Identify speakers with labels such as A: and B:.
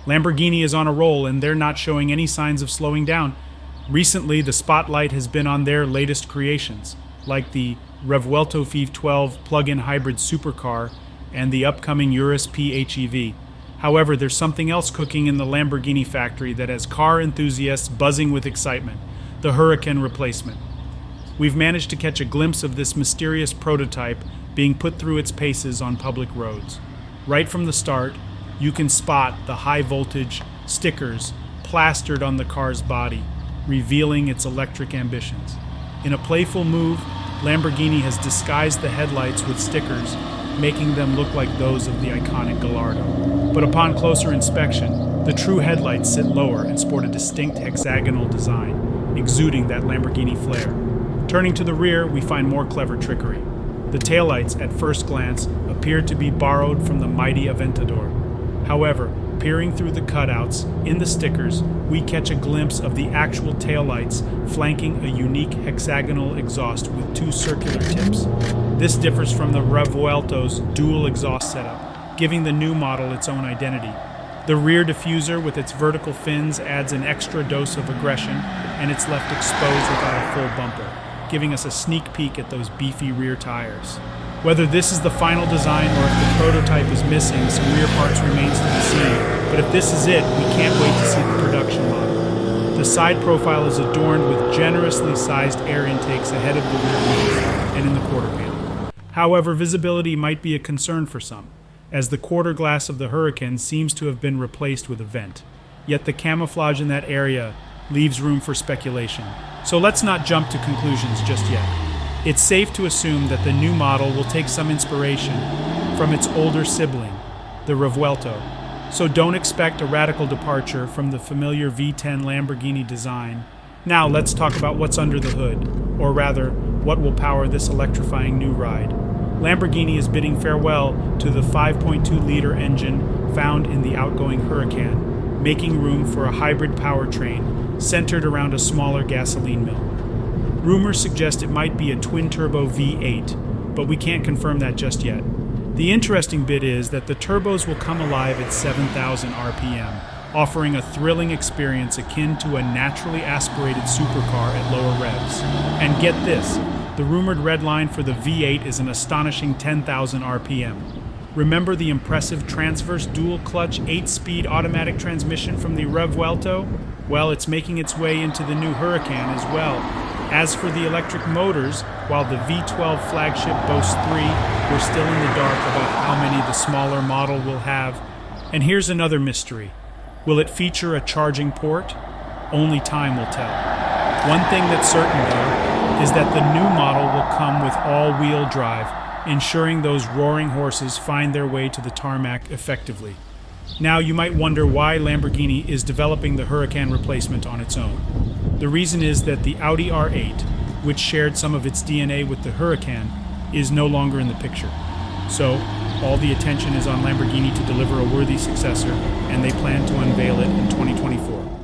A: Lamborghini is on a roll and they're not showing any signs of slowing down. Recently, the spotlight has been on their latest creations, like the Revuelto V12 plug-in hybrid supercar and the upcoming Urus PHEV. However, there's something else cooking in the Lamborghini factory that has car enthusiasts buzzing with excitement: the Huracan replacement. We've managed to catch a glimpse of this mysterious prototype being put through its paces on public roads. Right from the start, you can spot the high-voltage stickers plastered on the car's body, revealing its electric ambitions. In a playful move, Lamborghini has disguised the headlights with stickers, making them look like those of the iconic Gallardo. But upon closer inspection, the true headlights sit lower and sport a distinct hexagonal design, exuding that Lamborghini flair. Turning to the rear, we find more clever trickery. The taillights, at first glance, appear to be borrowed from the mighty Aventador. However, peering through the cutouts in the stickers, we catch a glimpse of the actual taillights flanking a unique hexagonal exhaust with two circular tips. This differs from the Revuelto's dual exhaust setup, giving the new model its own identity. The rear diffuser with its vertical fins adds an extra dose of aggression, and it's left exposed without a full bumper, giving us a sneak peek at those beefy rear tires. Whether this is the final design or if the prototype is missing some rear parts remains to be seen, but if this is it, we can't wait to see the production model. The side profile is adorned with generously sized air intakes ahead of the rear wheels and in the quarter panel. However, visibility might be a concern for some, as the quarter glass of the Huracan seems to have been replaced with a vent. Yet the camouflage in that area leaves room for speculation. So let's not jump to conclusions just yet. It's safe to assume that the new model will take some inspiration from its older sibling, the Revuelto. So don't expect a radical departure from the familiar V10 Lamborghini design. Now let's talk about what's under the hood, or rather, what will power this electrifying new ride. Lamborghini is bidding farewell to the 5.2-liter engine found in the outgoing Huracan, making room for a hybrid powertrain centered around a smaller gasoline mill. Rumors suggest it might be a twin-turbo V8, but we can't confirm that just yet. The interesting bit is that the turbos will come alive at 7,000 RPM, offering a thrilling experience akin to a naturally aspirated supercar at lower revs. And get this, the rumored red line for the V8 is an astonishing 10,000 RPM. Remember the impressive transverse dual-clutch 8-speed automatic transmission from the Revuelto? Well, it's making its way into the new Huracan as well. As for the electric motors, while the V12 flagship boasts 3, we're still in the dark about how many the smaller model will have. And here's another mystery. Will it feature a charging port? Only time will tell. One thing that's certain, though, is that the new model will come with all-wheel drive, ensuring those roaring horses find their way to the tarmac effectively. Now, you might wonder why Lamborghini is developing the Huracan replacement on its own. The reason is that the Audi R8, which shared some of its DNA with the Huracan, is no longer in the picture. So, all the attention is on Lamborghini to deliver a worthy successor, and they plan to unveil it in 2024.